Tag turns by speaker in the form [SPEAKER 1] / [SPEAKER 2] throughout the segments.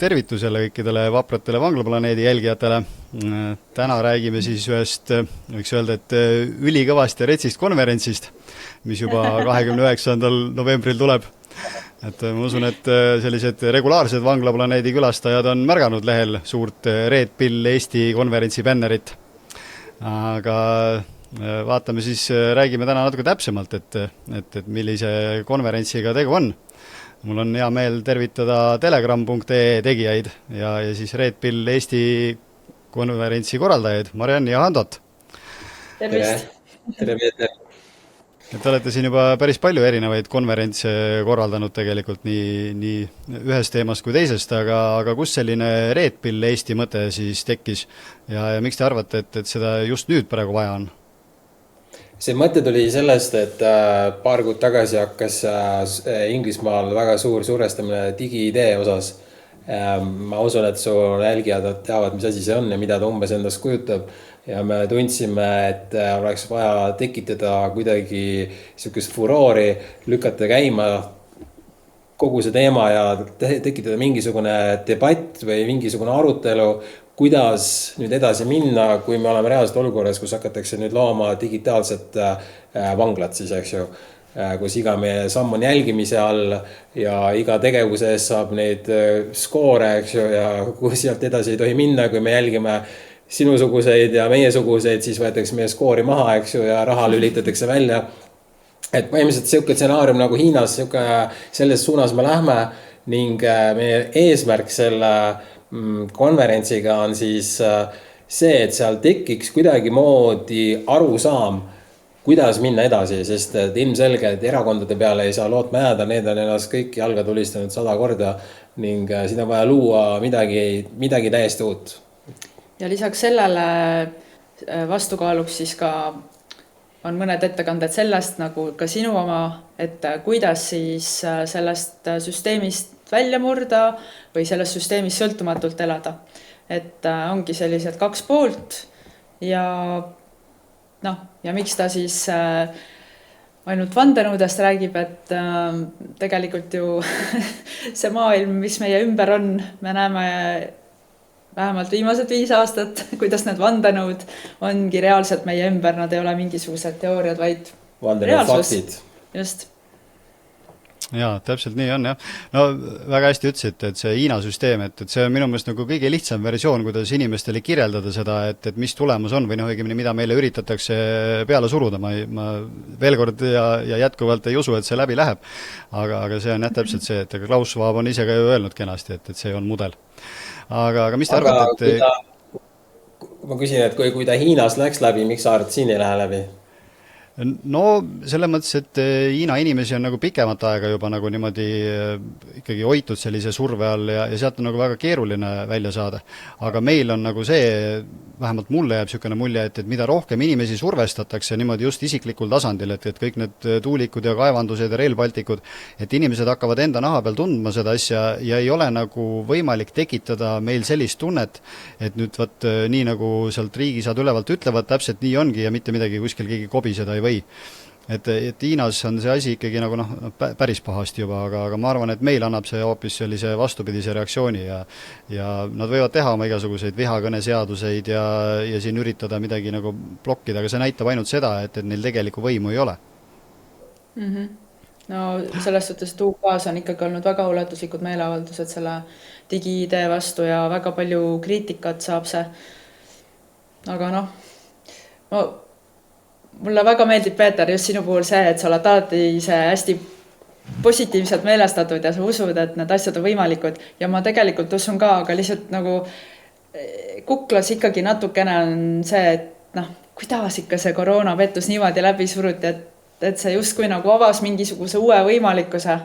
[SPEAKER 1] tervitusele kõikidele vapratele Vanglaplaneedi jälgijatele. Täna räägime siis ühest, võiks öelda, et ülikõvast ja retsist konverentsist, mis juba 29. novembril tuleb. Et ma usun, et sellised regulaarsed Vanglaplaneedi külastajad on märganud lehel suurt Red Pill Eesti konverentsi bännerit. Aga vaatame siis, räägime täna natuke täpsemalt, et millise konverentsiga tegu on. Mul on hea meel tervitada telegram.ee tegijaid ja siis Red Pill Eesti konverentsi korraldajaid, Mariann ja Handot.
[SPEAKER 2] Tervist! Tere, Peeter!
[SPEAKER 1] Te olete siin juba päris palju erinevaid konverentse korraldanud tegelikult nii ühes teemast kui teisest, aga kus selline Red Pill Eesti mõte siis tekkis ja miks te arvate, et seda just nüüd praegu vaja on?
[SPEAKER 2] See mõte tuli sellest, et paar kuud tagasi hakkas Inglismaal väga suurestamine digi-idee osas. Ma usun, et su jälgijad teavad, mis asi see on ja mida ta umbes endast kujutab. Ja me tundsime, et oleks vaja tekitada kuidagi niisugust furoori, lükata käima kogu see teema ja tekitada mingisugune debatt või mingisugune arutelu, kuidas nüüd edasi minna, kui me oleme reaalselt olukorras, kus hakatakse nüüd looma digitaalset vanglat siis, eks ju, kus iga meie samm on jälgimise all ja iga tegevuse eest saab neid skoore, eks ju, ja kui sealt edasi ei tohi minna, kui me jälgime sinusuguseid ja meiesuguseid, siis võetakse meie skoori maha, eks ju, ja raha lülitatakse välja. Et põhimõtteliselt selline stsenaarium nagu Hiinas, selles suunas me lähme ning meie eesmärk selle konverentsiga on siis see, et seal tekiks kuidagi moodi arusaam, kuidas minna edasi, sest et ilmselge, et erakondade peale ei saa lootma jääda, need on ennast kõik jalga tulistanud 100 korda ning siin on vaja luua midagi täiesti uut.
[SPEAKER 3] Ja lisaks sellele vastukaaluks siis ka on mõned ettekanded sellest, nagu ka sinu oma, et kuidas siis sellest süsteemist välja murda või sellest süsteemist sõltumatult elada. Et ongi sellised 2 poolt ja miks ta siis ainult vandenõudest räägib, et tegelikult ju see maailm, mis meie ümber on, me näeme vähemalt viimased 5 aastat, kuidas need vandenõud ongi reaalselt meie ümber, nad ei ole mingisugused teooriad, vaid
[SPEAKER 2] vandenõud.
[SPEAKER 3] Just.
[SPEAKER 1] Jaa, täpselt nii on, jah. No väga hästi ütlesid, et see Hiina süsteem, et see on minu meelest nagu kõige lihtsam versioon, kuidas inimestele kirjeldada seda, et mis tulemus on või õigemini, mida meile üritatakse peale suruda. Ma veel kord ja jätkuvalt ei usu, et see läbi läheb. Aga see on jah täpselt see, et Klaus Schwab on ise ka ju öelnud kenasti, et see on mudel. Aga mis te arvate, et...
[SPEAKER 2] Ma küsin, et kui ta Hiinas läks läbi, miks sa arvad, siin ei lähe läbi?
[SPEAKER 1] No selle mõttes, et Hiina inimesi on nagu pikemat aega juba nagu niimoodi ikkagi hoitud sellise surve all ja sealt on nagu väga keeruline välja saada. Aga meil on nagu see, vähemalt mulle jääb niisugune mulje, et mida rohkem inimesi survestatakse niimoodi just isiklikul tasandil, et kõik need tuulikud ja kaevandused ja Rail Balticud, et inimesed hakkavad enda naha peal tundma seda asja ja ei ole nagu võimalik tekitada meil sellist tunnet, et nüüd võt, nii nagu sealt riigisad ülevalt ütlevad, täpselt nii ongi ja mitte midagi kuskil keegi kobiseda ei või. Et Hiinas on see asi ikkagi nagu päris pahasti juba, aga ma arvan, et meil annab see hoopis sellise vastupidise reaktsiooni ja nad võivad teha oma igasuguseid vihakõneseaduseid ja siin üritada midagi nagu blokkida, aga see näitab ainult seda, et neil tegelikku võimu ei ole.
[SPEAKER 3] No selles suhtes, et UK-s on ikkagi olnud väga ulatuslikud meeleavaldused selle digi-idee vastu ja väga palju kriitikat saab see. Aga mulle väga meeldib, Peeter, just sinu puhul see, et sa oled alati see hästi positiivselt meelestatud ja sa usud, et need asjad on võimalikud. Ja ma tegelikult usun ka, aga lihtsalt nagu kuklas ikkagi natukene on see, et kuidas ikka see koroonapettus niimoodi läbi suruti, et see justkui nagu avas mingisuguse uue võimalikkuse.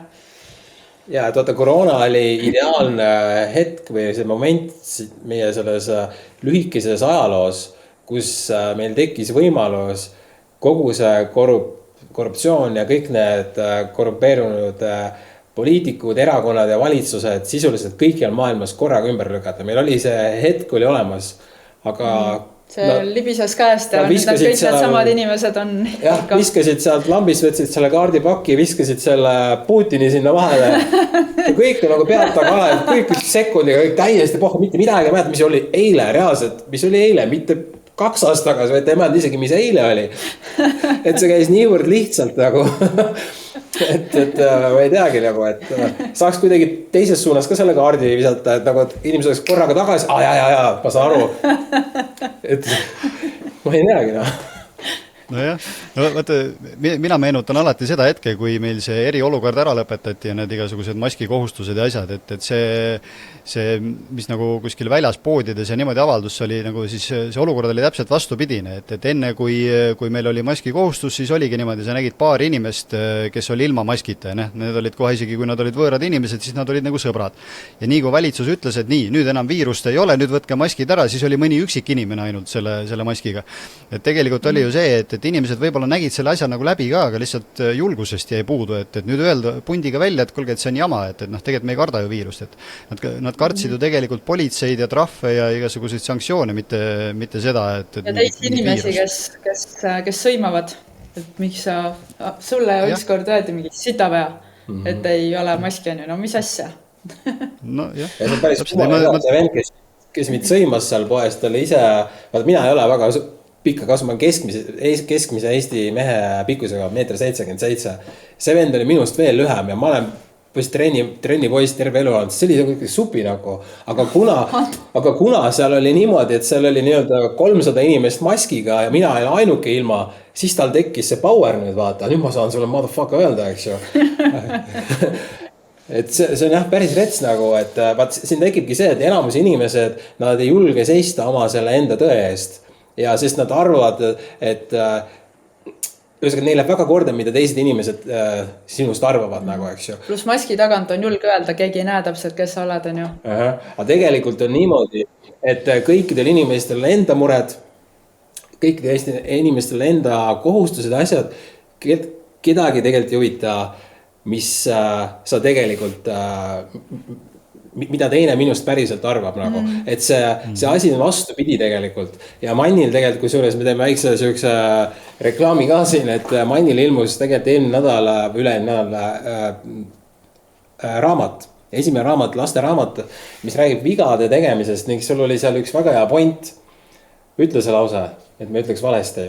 [SPEAKER 2] Ja, et koroona oli ideaalne hetk või see moment meie selles lühikeses ajaloos, kus meil tekkis võimalus kogu see korruptsioon ja kõik need korrumpeerunud poliitikud, erakonnad ja valitsused sisuliselt kõikjal maailmas korraga ümber lükata. Meil oli see hetk oli olemas, aga
[SPEAKER 3] see libises käest ja nüüd need kõik needsamad inimesed on
[SPEAKER 2] jah, viskasid sealt lambist, võtsid selle kaardipaki, viskasid selle Putini sinna vahele ja kõik on nagu pealt taga ala, kõik sekundiga, kõik täiesti pohhu, mitte midagi ei mäleta, mis oli eile reaalselt, mis oli eile, mitte 2 aastat tagasi, vaid ei mäleta isegi, mis eile oli. Et see käis niivõrd lihtsalt nagu, et ma ei teagi nagu, et saaks kuidagi teises suunas ka selle kaardi visata, et nagu et inimesed oleks korraga tagasi, jaa, ma saan aru. Et ma ei teagi
[SPEAKER 1] Nojah, no vaata, mina meenutan alati seda hetke, kui meil see eriolukord ära lõpetati ja need igasugused maskikohustused ja asjad, et see, mis nagu kuskil väljas poodides ja niimoodi avaldus, oli nagu siis see olukord oli täpselt vastupidine, et enne kui meil oli maskikohustus, siis oligi niimoodi, sa nägid paari inimest, kes oli ilma maskita ja need olid kohe isegi, kui nad olid võõrad inimesed, siis nad olid nagu sõbrad. Ja nii kui valitsus ütles, et nii, nüüd enam viirust ei ole, nüüd võtke maskid ära, siis oli mõni üksik inimene ainult selle maskiga. Et tegelikult oli ju see, et inimesed võib-olla nägid selle asja nagu läbi ka, aga lihtsalt julgusest jäi puudu, et nüüd öelda pundiga välja, et kuulge, et see on jama, et tegelikult me ei karda ju viirust, et nad kartsid ju tegelikult politseid ja trahve ja igasuguseid sanktsioone, mitte seda, et
[SPEAKER 3] ja teisi inimesi, kes sõimavad, et miks sulle ükskord öeldi mingi sitapea, et ei ole maski on ju, no mis asja?
[SPEAKER 1] No jah.
[SPEAKER 2] Ja see on päris see vend, kes mind sõimas seal poest, oli ise, mina ei ole väga pikka kasvama keskmise Eesti mehe pikkusega 1,77 m. See vend oli minust veel lühem ja ma olen trennipoiss terve elu olnud, see oli supi nagu. Aga kuna seal oli niimoodi, et seal oli nii-öelda 300 inimest maskiga ja mina olen ainuke ilma, siis tal tekkis see power nüüd vaata. Nüüd ma saan sulle motherfucker öelda, eks ju. Et see on jah päris rets nagu, et vaat siin tekibki see, et enamus inimesed, nad ei julge seista oma selle enda tõe eest. Ja sest nad arvavad, et neile väga korda, mida teised inimesed sinust arvavad nagu, eks ju.
[SPEAKER 3] Plus maski tagant on julge öelda, keegi ei näe täpselt, kes sa oled, on ju.
[SPEAKER 2] Aga tegelikult on niimoodi, et kõikidel inimestel enda mured, kõikidel inimestel enda kohustused, asjad, kedagi tegelikult ei huvita, mis sa tegelikult mida teine minust päriselt arvab nagu, et see asi on vastupidi tegelikult ja Mannil tegelikult, kui suures me teeme väikse süükse reklaami ka siin, et Mannil ilmus tegelikult eelmine nädal, üleelmine nädal raamat, esimene raamat, laste raamat, mis räägib vigade tegemisest ning sul oli seal üks väga hea point, ütle see lause, et me ütleks valesti,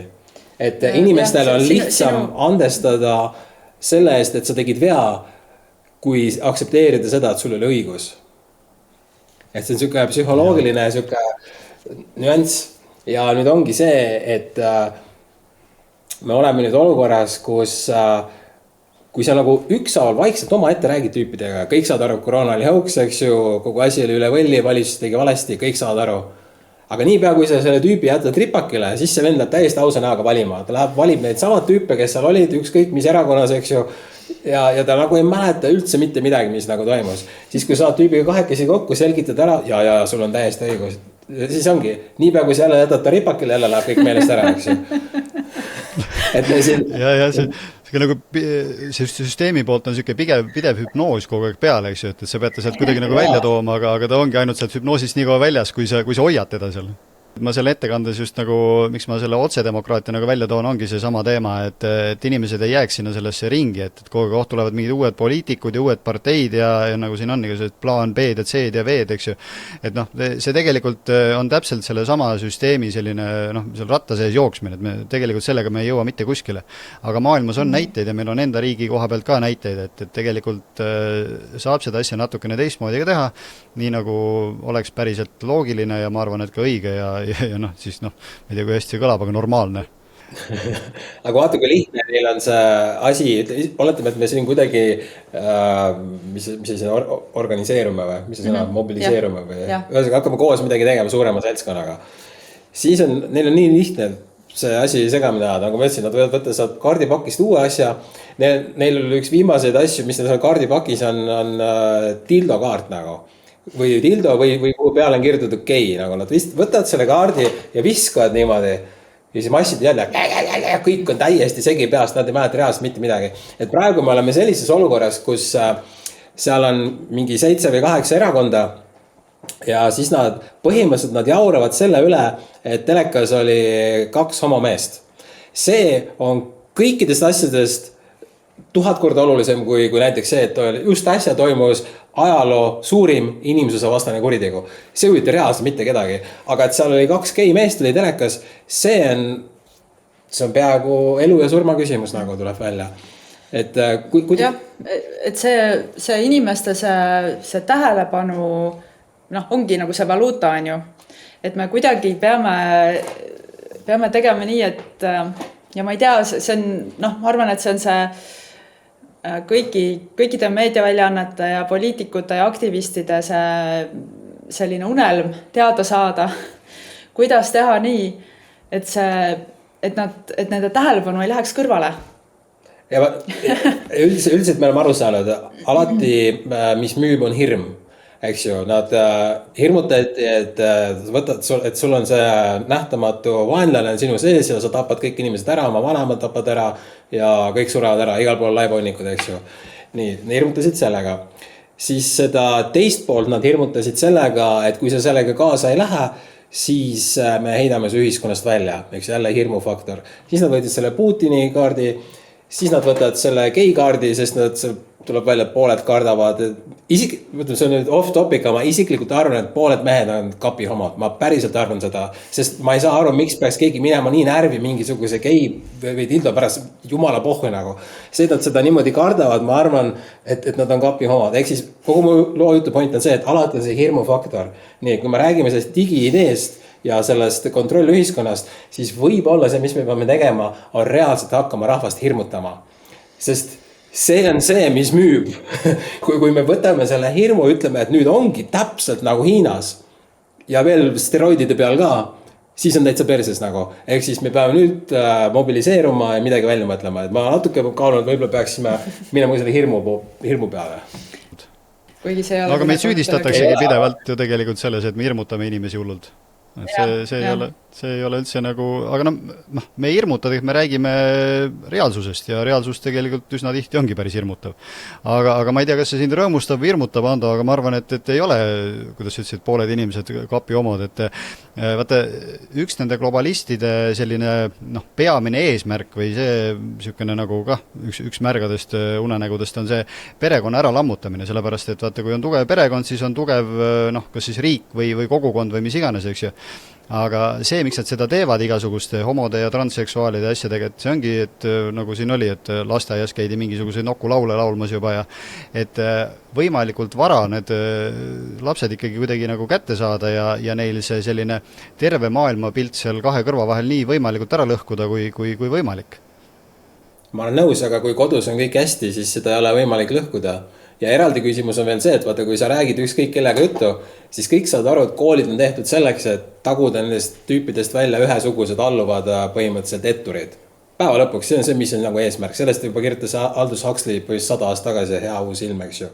[SPEAKER 2] et inimestel on lihtsam andestada selle eest, et sa tegid vea, kui aktsepteerida seda, et sul oli õigus. Et see on siuke psühholoogiline siuke nüanss ja nüüd ongi see, et me oleme nüüd olukorras, kus kui sa nagu ükshaaval vaikselt oma ette räägid tüüpidega, kõik saad aru, koroona oli hauks, eks ju, kogu asi oli üle võlli, valitsus tegi valesti, kõik saad aru. Aga niipea, kui sa selle tüüpi jätad ripakile, siis see vend läheb täiesti ausa näoga valima. Ta valib neid samad tüüpe, kes seal olid, ükskõik mis erakonnas, eks ju. Ja ta nagu ei mäleta üldse mitte midagi, mis nagu toimus. Siis kui saad tüübiga kahekesi kokku, selgitad ära ja sul on täiesti õigus. Siis ongi, niipea kui sa jälle jätad ta ripakile, jälle läheb kõik meelest ära, eks ju. Et me siin...
[SPEAKER 1] Ja see nagu see süsteemi poolt on siuke pidev hüpnoos kogu aeg peale, eks ju, et sa peate sealt kuidagi nagu välja tooma, aga ta ongi ainult sealt hüpnoosist nii kaua väljas, kui sa hoiad teda seal. Ma selle ettekandes just nagu, miks ma selle otsedemokraatia nagu välja toon, ongi see sama teema, et inimesed ei jääks sinna sellesse ringi, et kogu aeg tulevad mingid uued poliitikud ja uued parteid ja nagu siin on plaan B-d ja C-d ja V-d, eks ju. Et noh, see tegelikult on täpselt selle sama süsteemi selline, seal ratta sees jooksmine, et me tegelikult sellega me ei jõua mitte kuskile. Aga maailmas on näiteid ja meil on enda riigi koha pealt ka näiteid, et tegelikult saab seda asja natukene teistmoodi ka teha, nii nagu oleks päriselt loogiline ja ma arvan, et ka õige ja siis ma ei tea, kui hästi see kõlab, aga normaalne.
[SPEAKER 2] Aga vaata, kui lihtne neil on see asi, oletame, et me siin kuidagi mis organiseerume või, mis see sõna, mobiliseerume või ühesõnaga hakkame koos midagi tegema suurema seltskonnaga. Siis neil on nii lihtne see asi segamine ajada, nagu ma ütlesin, nad võivad võtta saab kaardipakist uue asja. Neil oli üks viimaseid asju, mis neil kaardipakis on dildo kaart nagu. Või dildo või kuhu peale on kirjutatud gei, nagu nad võtavad selle kaardi ja viskavad niimoodi ja siis massid jälle, kõik on täiesti segi peast, nad ei mäleta reaalselt mitte midagi. Et praegu me oleme sellises olukorras, kus seal on mingi 7 või 8 erakonda ja siis põhimõtteliselt nad jauravad selle üle, et telekas oli 2 homomeest. See on kõikidest asjadest 1000 korda olulisem kui näiteks see, et just äsja toimus ajaloo suurim inimsuse vastane kuritegu. See huvita reaalselt mitte kedagi, aga et seal oli 2 gei meest oli telekas, see on peaaegu elu ja surma küsimus, nagu tuleb välja. Et
[SPEAKER 3] jah, et see inimeste see tähelepanu ongi nagu see valuuta on ju, et me kuidagi peame tegema nii, et ja ma ei tea, see on, ma arvan, et see on see kõikide meediaväljaannete ja poliitikute ja aktivistide see selline unelm teada saada, kuidas teha nii, et nende tähelepanu ei läheks kõrvale.
[SPEAKER 2] Ja üldiselt me oleme aru saanud, alati mis müüb on hirm, eks ju, nad hirmutavad, et sul on see nähtamatu vaenlane sinu sees ja sa tapad kõik inimesed ära, oma vanemad tapad ära ja kõik surevad ära, igal pool laibonnikud, eks ju. Nii, nad hirmutasid sellega. Siis seda teist poolt nad hirmutasid sellega, et kui sa sellega kaasa ei lähe, siis me heidame su ühiskonnast välja, eks jälle hirmufaktor. Siis nad võtsid selle Putini kaardi, siis nad võtavad selle gei kaardi, sest nad tuleb välja, et pooled kardavad. See on nüüd off topic, aga ma isiklikult arvan, et pooled mehed on kapihomod. Ma päriselt arvan seda, sest ma ei saa aru, miks peaks keegi minema nii närvi mingisuguse gei või tildo pärast jumala pohhu nagu. See, et nad seda niimoodi kardavad, ma arvan, et nad on kapihomod. Ehk siis kogu mu loo jutu point on see, et alati on see hirmufaktor. Nii, kui me räägime sellest digiideest ja sellest kontrollühiskonnast, siis võib-olla see, mis me peame tegema, on reaalselt hakkama rahvast hirmutama. Sest see on see, mis müüb. kui me võtame selle hirmu, ütleme, et nüüd ongi täpselt nagu Hiinas ja veel steroidide peal ka, siis on täitsa perses nagu. Ehk siis me peame nüüd mobiliseeruma ja midagi välja mõtlema. Et ma natuke kaalunud, võib-olla peaksime minema selle hirmu peale.
[SPEAKER 1] Aga meid süüdistataksegi pidevalt ju tegelikult selles, et me hirmutame inimesi hullult. See ei ole üldse nagu, aga me ei hirmuta, me räägime reaalsusest ja reaalsus tegelikult üsna tihti ongi päris hirmutav. Aga ma ei tea, kas see sind rõõmustab või hirmutab, Ando, aga ma arvan, et ei ole, kuidas ütlesid, pooled inimesed kapi omad, et vaata, üks nende globalistide selline peamine eesmärk või see niisugune nagu ka üks märgadest unenägudest on see perekonna ära lammutamine, sellepärast et vaata, kui on tugev perekond, siis on tugev kas siis riik või kogukond või mis iganes, eks ju. Aga see, miks nad seda teevad igasuguste homode ja transseksuaalide asjadega, et see ongi, et nagu siin oli, et lasteaias käidi mingisuguseid nokulaule laulmas juba ja et võimalikult vara need lapsed ikkagi kuidagi nagu kätte saada ja neil see selline terve maailmapilt seal 2 kõrva vahel nii võimalikult ära lõhkuda kui võimalik.
[SPEAKER 2] Ma olen nõus, aga kui kodus on kõik hästi, siis seda ei ole võimalik lõhkuda. Ja eraldi küsimus on veel see, et vaata, kui sa räägid ükskõik kellega juttu, siis kõik saad aru, et koolid on tehtud selleks, et taguda nendest tüüpidest välja ühesugused alluvad põhimõtteliselt etturid. Päeva lõpuks, see on see, mis on nagu eesmärk. Sellest juba kirjutas Aldous Huxley 100 aastat tagasi hea uus ilm, eks ju.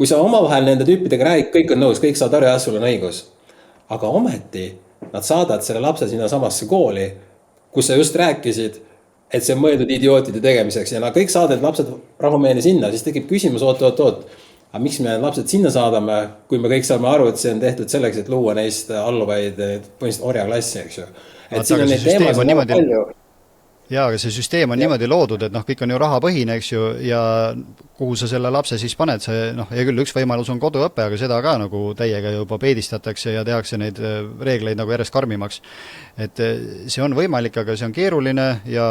[SPEAKER 2] Kui sa omavahel nende tüüpidega räägid, kõik on nõus, kõik saad aru ja sul on õigus. Aga ometi nad saadavad selle lapse sinna samasse kooli, kus sa just rääkisid, et see on mõeldud idiootide tegemiseks ja nad kõik saadavad lapsed rahumeeli sinna, siis tekib küsimus, oot. Aga miks me need lapsed sinna saadame, kui me kõik saame aru, et see on tehtud selleks, et luua neist alluvaid põhimõtteliselt orjaklassi, eks ju. Et siin on neid teemasid väga palju.
[SPEAKER 1] Jaa, aga see süsteem on niimoodi loodud, et kõik on ju rahapõhine, eks ju, ja kuhu sa selle lapse siis paned, see, ja küll üks võimalus on koduõpe, aga seda ka nagu täiega juba peedistatakse ja tehakse neid reegleid nagu järjest karmimaks. Et see on võimalik, aga see on keeruline ja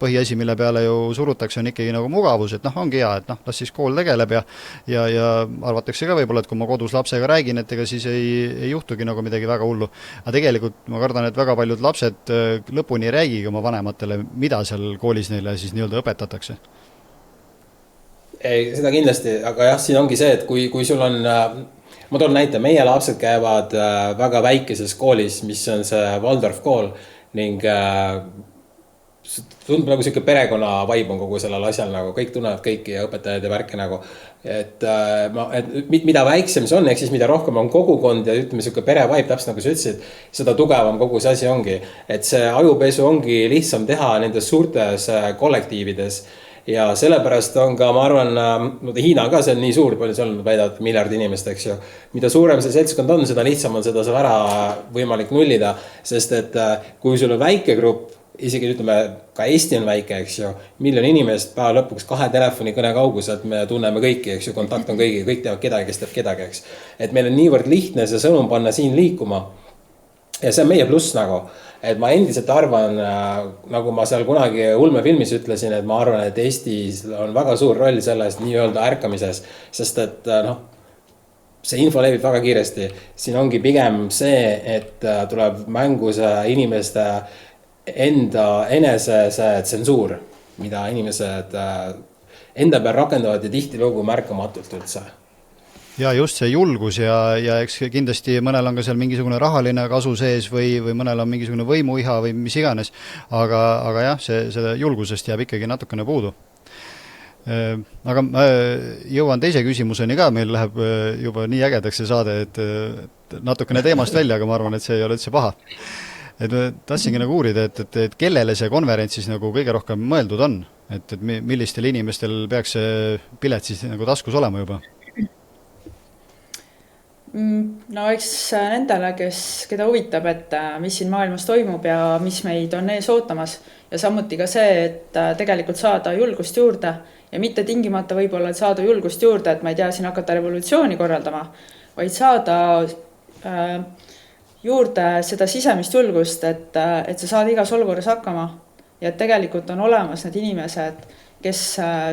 [SPEAKER 1] põhiasi, mille peale ju surutakse, on ikkagi nagu mugavus, et ongi hea, et las siis kool tegeleb ja arvatakse ka võib-olla, et kui ma kodus lapsega räägin, et ega siis ei juhtugi nagu midagi väga hullu. Aga tegelikult ma kardan, et väga paljud lapsed lõpuni ei räägigi oma vanematele, mida seal koolis neile siis nii-öelda õpetatakse?
[SPEAKER 2] Ei, seda kindlasti, aga jah, siin ongi see, et kui sul on, ma toon näite, meie lapsed käivad väga väikeses koolis, mis on see Waldorf kool ning tundub nagu siuke perekonna vaib on kogu sellel asjal, nagu kõik tunnevad kõiki ja õpetajad ja värke nagu, et mida väiksem see on, ehk siis mida rohkem on kogukond ja ütleme siuke pere vaib, täpselt nagu sa ütlesid, seda tugevam kogu see asi ongi, et see ajupesu ongi lihtsam teha nendes suurtes kollektiivides ja sellepärast on ka, ma arvan, Hiina on ka see on nii suur, palju seal väidavad miljard inimest, eks ju. Mida suurem see seltskond on, seda lihtsam on seda seal ära võimalik nullida, sest et kui sul on väike grupp, isegi ütleme, ka Eesti on väike, eks ju, 1 miljon inimest päeva lõpuks 2 telefonikõne kauguselt, me tunneme kõiki, eks ju, kontakt on kõigi, kõik teavad kedagi, kes teab kedagi, eks. Et meil on niivõrd lihtne see sõnum panna siin liikuma. Ja see on meie pluss nagu, et ma endiselt arvan, nagu ma seal kunagi ulmefilmis ütlesin, et ma arvan, et Eestis on väga suur roll selles nii-öelda ärkamises, sest et see info levib väga kiiresti. Siin ongi pigem see, et tuleb mängu see inimeste enda enese see tsensuur, mida inimesed enda peal rakendavad ja tihtilugu märkamatult üldse.
[SPEAKER 1] Ja just see julgus ja eks kindlasti mõnel on ka seal mingisugune rahaline kasu sees või mõnel on mingisugune võimuiha või mis iganes, aga jah, seda julgusest jääb ikkagi natukene puudu. Aga ma jõuan teise küsimuseni ka, meil läheb juba nii ägedaks see saade, et natukene teemast välja, aga ma arvan, et see ei ole üldse paha. Et tahtsingi nagu uurida, et kellele see konverents siis nagu kõige rohkem mõeldud on, et millistel inimestel peaks see pilet siis nagu taskus olema juba?
[SPEAKER 3] No eks nendele, keda huvitab, et mis siin maailmas toimub ja mis meid on ees ootamas ja samuti ka see, et tegelikult saada julgust juurde ja mitte tingimata võib-olla saada julgust juurde, et ma ei tea, siin hakata revolutsiooni korraldama, vaid saada juurde seda sisemist julgust, et sa saad igas olukorras hakkama ja et tegelikult on olemas need inimesed, kes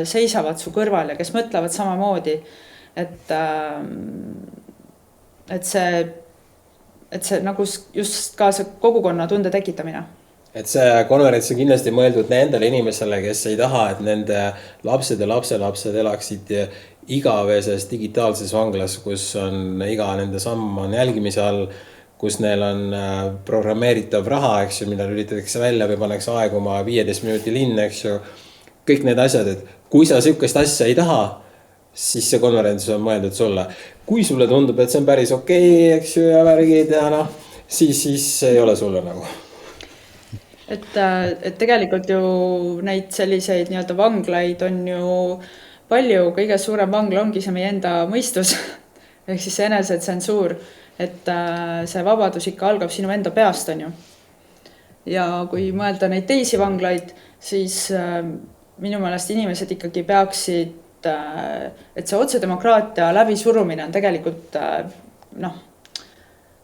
[SPEAKER 3] seisavad su kõrval ja kes mõtlevad samamoodi, et see nagu just ka see kogukonna tunde tekitamine.
[SPEAKER 2] Et see konverents on kindlasti mõeldud nendele inimesele, kes ei taha, et nende lapsed ja lapselapsed elaksid igaveses digitaalses vanglas, kus on iga nende samm on jälgimise all, kus neil on programmeeritav raha, eks ju, mida lülitatakse välja või pannakse aeguma 15 minuti linn, eks ju. Kõik need asjad, et kui sa sihukest asja ei taha, siis see konverents on mõeldud sulle. Kui sulle tundub, et see on päris okei, eks ju, ja värgid ja siis ei ole sulle nagu.
[SPEAKER 3] Et tegelikult ju neid selliseid nii-öelda vanglaid on ju palju, kõige suurem vangla ongi see meie enda mõistus, ehk siis see enesetsensuur, et see vabadus ikka algab sinu enda peast, on ju. Ja kui mõelda neid teisi vanglaid, siis minu meelest inimesed ikkagi peaksid, et see otsedemokraatia läbisurumine on tegelikult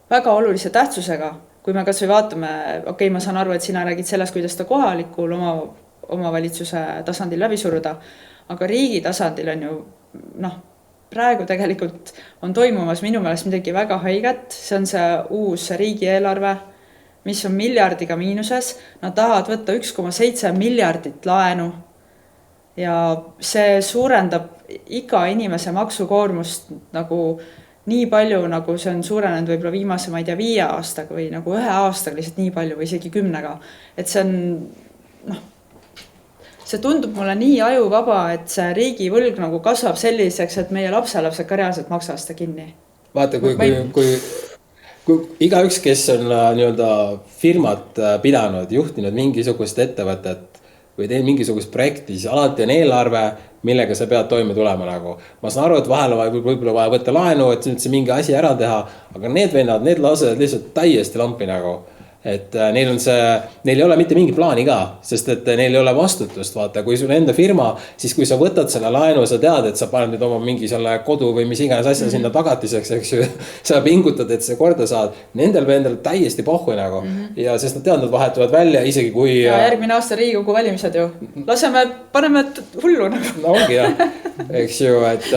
[SPEAKER 3] väga olulise tähtsusega. Kui me kas või vaatame, okei, ma saan aru, et sina räägid sellest, kuidas ta kohalikul omavalitsuse tasandil läbi suruda, aga riigi tasandil on ju, praegu tegelikult on toimumas minu meelest midagi väga haiget, see on see uus riigieelarve, mis on miljardiga miinuses, nad tahavad võtta 1,7 miljardit laenu ja see suurendab iga inimese maksukoormust nagu nii palju, nagu see on suurenenud võib-olla viimase, ma ei tea, 5 aastaga või nagu 1 aastaga lihtsalt nii palju või isegi 10-ga. Et see on, see tundub mulle nii ajuvaba, et see riigi võlg nagu kasvab selliseks, et meie lapselapsed ka reaalselt maksavad seda kinni.
[SPEAKER 2] Vaata, kui igaüks, kes on nii-öelda firmat pidanud, juhtinud mingisugust ettevõtet või teinud mingisugust projekti, siis alati on eelarve, millega sa pead toime tulema nagu. Ma saan aru, et vahel on võib-olla vaja võtta laenu, et see mingi asi ära teha, aga need vennad, need lasevad lihtsalt täiesti lampi nagu. Et neil ei ole mitte mingi plaani ka, sest et neil ei ole vastutust, vaata, kui sul enda firma, siis kui sa võtad selle laenu, sa tead, et sa paned nüüd oma mingi selle kodu või mis iganes asja sinna tagatiseks, eks ju, sa pingutad, et see korda saad, nendel täiesti pohhu nagu, ja sest nad teavad, nad vahetuvad välja, isegi kui...
[SPEAKER 3] Ja järgmine aasta Riigikogu valimised ju, paneme hullu nagu.
[SPEAKER 2] No ongi jah, eks ju, et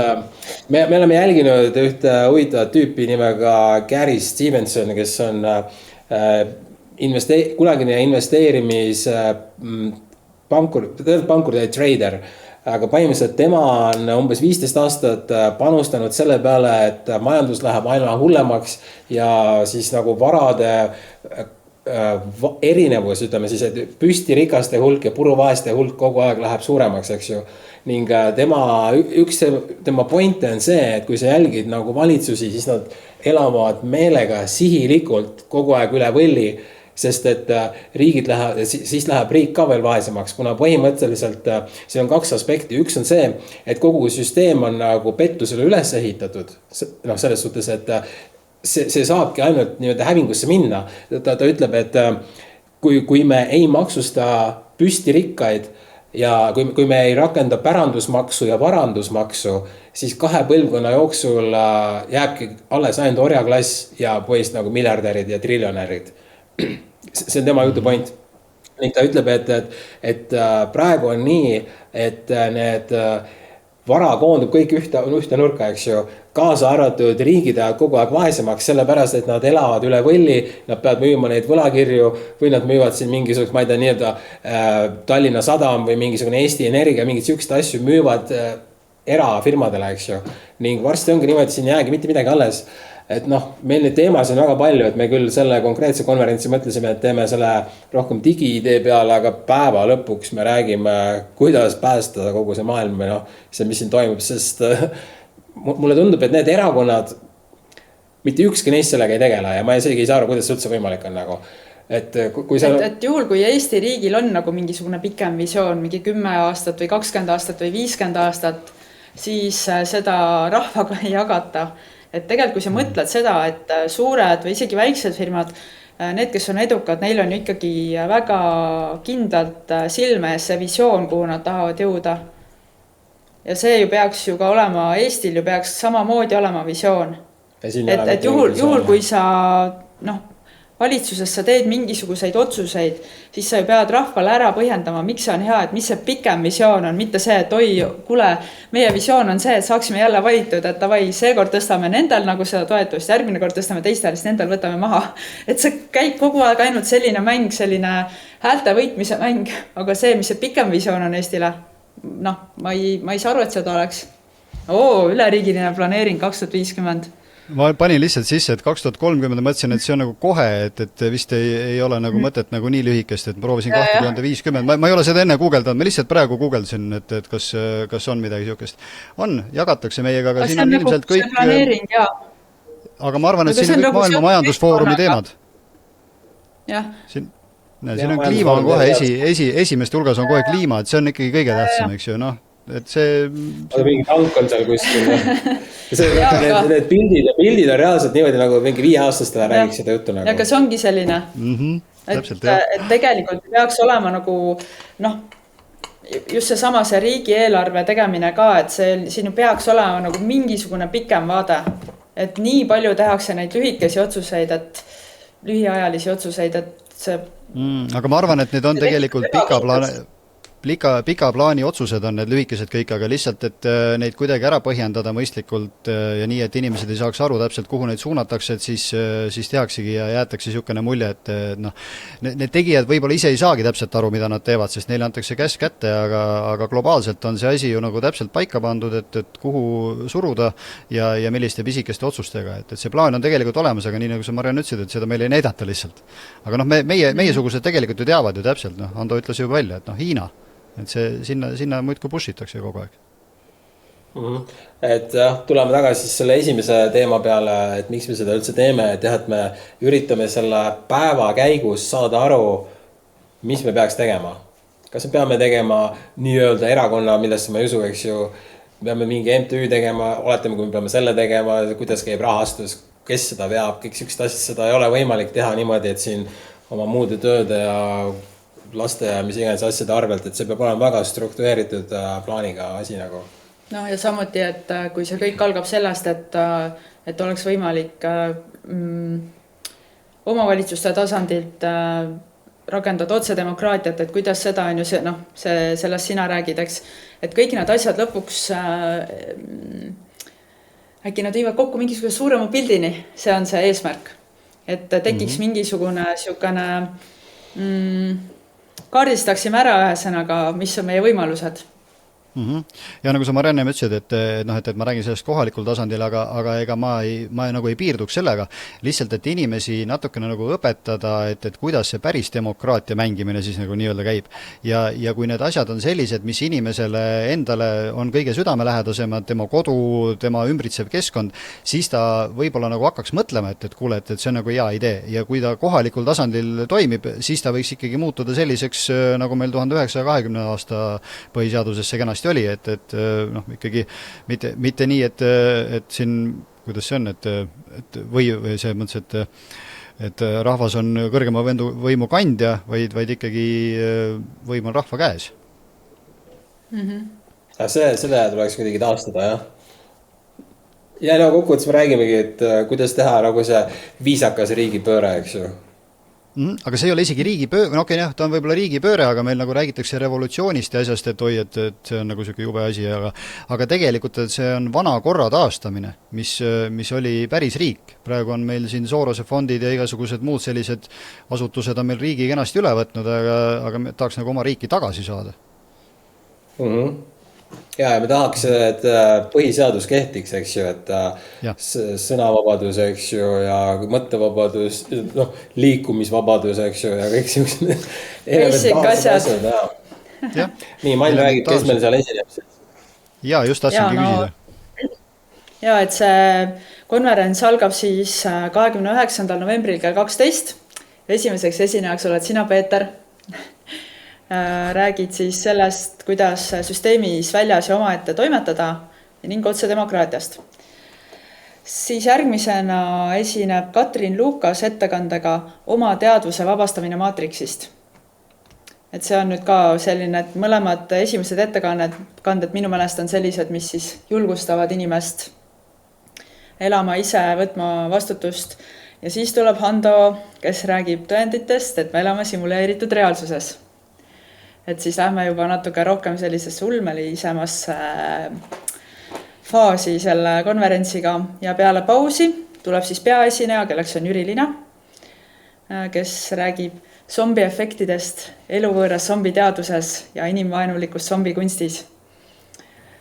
[SPEAKER 2] me oleme jälginud ühte huvitavat tüüpi nimega Gary Stevenson, kes on kunagine investeerimis pankuri trader, aga põhimõtteliselt tema on umbes 15 aastat panustanud selle peale, et majandus läheb aina hullemaks ja siis nagu varade erinevus, ütleme siis, et püstirikaste hulk ja puruvaeste hulk kogu aeg läheb suuremaks, eks ju. Ning tema pointe on see, et kui sa jälgid nagu valitsusi, siis nad elavad meelega sihilikult kogu aeg üle võlli sest et riigid siis läheb riik ka veel vaesemaks, kuna põhimõtteliselt siin on 2 aspekti. Üks on see, et kogu süsteem on nagu pettusele üles ehitatud. Noh, selles suhtes, et see saabki ainult nii-öelda hävingusse minna. Ta ütleb, et kui me ei maksusta püstirikkaid ja kui me ei rakenda pärandusmaksu ja varandusmaksu, siis 2 põlvkonna jooksul jääbki alles ainult orjaklass ja poist nagu miljardärid ja triljonärid. See on tema jutu point. Ning ta ütleb, et praegu on nii, et need vara koondub kõik ühte nurka, eks ju. Kaasa arvatud riigid jäävad kogu aeg vaesemaks, sellepärast, et nad elavad üle võlli, nad peavad müüma neid võlakirju või nad müüvad siin mingisugust, ma ei tea, nii-öelda Tallinna Sadam või mingisugune Eesti Energia, mingid sükst asju müüvad erafirmadele, eks ju. Ning varsti ongi niimoodi, siin jäägi mitte midagi alles. Et noh, meil neid teemasid on väga palju, et me küll selle konkreetse konverentsi mõtlesime, et teeme selle rohkem digi-idee peale, aga päeva lõpuks me räägime, kuidas päästada kogu see maailm või noh, see, mis siin toimub, sest mulle tundub, et need erakonnad, mitte ükski neist sellega ei tegele ja ma isegi ei saa aru, kuidas see üldse võimalik on nagu. Et
[SPEAKER 3] juhul, kui Eesti riigil on nagu mingisugune pikem visioon, mingi 10 aastat või 20 aastat või 50 aastat, siis seda rahvaga ei jagata. Et tegelikult, kui sa mõtled seda, et suured või isegi väiksed firmad, need, kes on edukad, neil on ju ikkagi väga kindlalt silme ees see visioon, kuhu nad tahavad jõuda. Ja see ju peaks ju ka olema, Eestil ju peaks samamoodi olema visioon. Et juhul, kui sa valitsuses sa teed mingisuguseid otsuseid, siis sa ju pead rahvale ära põhjendama, miks see on hea, et mis see pikem visioon on, mitte see, et oi, kuule, meie visioon on see, et saaksime jälle valitud, et davai, seekord tõstame nendel nagu seda toetust, järgmine kord tõstame teistel, siis nendel võtame maha. Et see käib kogu aeg ainult selline mäng, selline häälte võitmise mäng, aga see, mis see pikem visioon on Eestile, ma ei saa aru, et seda oleks. Üleriigiline planeering 2050.
[SPEAKER 1] Ma panin lihtsalt sisse, et 2030 mõtlesin, et see on nagu kohe, et vist ei ole nagu mõtet nagu nii lühikest, et proovisin 2050. Ma ei ole seda enne guugeldanud, ma lihtsalt praegu guugeldasin, et kas on midagi siukest. On, jagatakse meiega, aga siin on ilmselt kõik...
[SPEAKER 3] Planeering, jaa.
[SPEAKER 1] Aga ma arvan, et siin on kõik maailma majandusfoorumi teemad.
[SPEAKER 3] Jah.
[SPEAKER 1] Siin on kliima on kohe esimeste hulgas on kohe kliima, et see on ikkagi kõige tähtsam, eks ju, et see...
[SPEAKER 2] mingi tank on seal kuskil. Need pildid on reaalselt niimoodi nagu mingi 5-aastastele räägiks seda juttu nagu.
[SPEAKER 3] Ja kas ongi selline?
[SPEAKER 1] Täpselt,
[SPEAKER 3] et tegelikult peaks olema nagu, just see riigieelarve tegemine ka, et siin peaks olema nagu mingisugune pikem vaade. Et nii palju tehakse neid lühikesi otsuseid, et lühiajalisi otsuseid, et see...
[SPEAKER 1] Aga ma arvan, et need on tegelikult pika plaani otsused on need lühikesed kõik, aga lihtsalt, et neid kuidagi ära põhjendada mõistlikult ja nii, et inimesed ei saaks aru täpselt, kuhu neid suunatakse, et siis tehaksegi ja jäetakse niisugune mulje, et need tegijad võib-olla ise ei saagi täpselt aru, mida nad teevad, sest neile antakse käsk kätte, aga globaalselt on see asi ju nagu täpselt paika pandud, et kuhu suruda ja milliste pisikeste otsustega, et see plaan on tegelikult olemas, aga nii nagu sa, Mariann, ütlesid, et seda meil ei näidata lihtsalt. Aga meiesugused tegelikult ju teavad ju täpselt, Ando ütles ju välja, et Hiina, et see sinna muidku pushitakse kogu aeg.
[SPEAKER 2] Et tuleme tagasi selle esimese teema peale, et miks me seda üldse teeme, et me üritame selle päeva käigus saada aru, mis me peaks tegema. Kas me peame tegema nii-öelda erakonna, millesse ma ei usu, eks ju, peame mingi MTÜ tegema, oletame, kui me peame selle tegema, kuidas käib rahastus, kes seda veab, kõik sükst asjad, seda ei ole võimalik teha niimoodi, et siin oma muude tööde ja laste ja mis iganes asjade arvelt, et see peab olema väga struktureeritud plaaniga asi nagu.
[SPEAKER 3] Ja samuti, et kui see kõik algab sellest, et oleks võimalik omavalitsuste tasandilt rakendada otsedemokraatiat, et kuidas seda on ju sellest sina räägid, eks, et kõik need asjad lõpuks äkki nad viivad kokku mingisuguse suurema pildini, see on see eesmärk, et tekiks mingisugune siukene kaardistaksime ära ühesõnaga, mis on meie võimalused.
[SPEAKER 1] Ja nagu sa, Marianne, ütlesid, et noh, et ma räägin sellest kohalikul tasandil, aga ega ma nagu ei piirduks sellega, lihtsalt, et inimesi natukene nagu õpetada, et kuidas see päris demokraatia mängimine siis nagu nii-öelda käib. Ja kui need asjad on sellised, mis inimesele endale on kõige südamelähedasemad, tema kodu, tema ümbritsev keskkond, siis ta võib-olla nagu hakkaks mõtlema, et kuule, et see on nagu hea idee. Ja kui ta kohalikul tasandil toimib, siis ta võiks ikkagi muutuda selliseks, nagu meil 1920 aasta põhiseadusesse kenasti oli, et noh, ikkagi mitte nii, et siin, kuidas see on, et või see mõttes, et rahvas on kõrgema võimu kandja, vaid ikkagi võim on rahva käes.
[SPEAKER 2] Selle tuleks kuidagi taastada, jah. Ja no kokkuvõttes me räägimegi, et kuidas teha nagu see viisakas riigipööre, eks ju.
[SPEAKER 1] Aga see ei ole isegi riigipööre, no okei, jah, ta on võib-olla riigipööre, aga meil nagu räägitakse revolutsioonist ja asjast, et oi, et see on nagu selline jube asi, aga tegelikult et see on vana korra taastamine, mis oli päris riik. Praegu on meil siin Sorose fondid ja igasugused muud sellised asutused on meil riigi kenasti üle võtnud, aga me tahaks nagu oma riiki tagasi saada.
[SPEAKER 2] Ja me tahaks, et põhiseadus kehtiks, eks ju, et sõnavabadus, eks ju, ja mõttevabadus, noh, liikumisvabadus, eks ju, ja kõik sellised
[SPEAKER 3] asjad.
[SPEAKER 2] Nii, Mall räägib, kes meil seal esineb?
[SPEAKER 1] Ja, just tahtsingi küsida.
[SPEAKER 3] Ja, et see konverents algab siis 29. novembril kell 12. Esimeseks esinejaks oled sina, Peeter. Räägid siis sellest, kuidas süsteemis väljas ja omaette toimetada ning otse demokraatiast. Siis järgmisena esineb Katrin Lukas ettekandega oma teadvuse vabastamine maatriksist. Et see on nüüd ka selline, et mõlemad esimesed ettekanded minu meelest on sellised, mis siis julgustavad inimest elama ise, võtma vastutust. Ja siis tuleb Hando, kes räägib tõenditest, et me elame simuleeritud reaalsuses. Et siis lähme juba natuke rohkem sellisesse ulmelisemasse faasi selle konverentsiga ja peale pausi tuleb siis peaesineja, kelleks on Jüri Lina, kes räägib zombiefektidest eluvõõras zombiteaduses ja inimvaenulikus zombikunstis.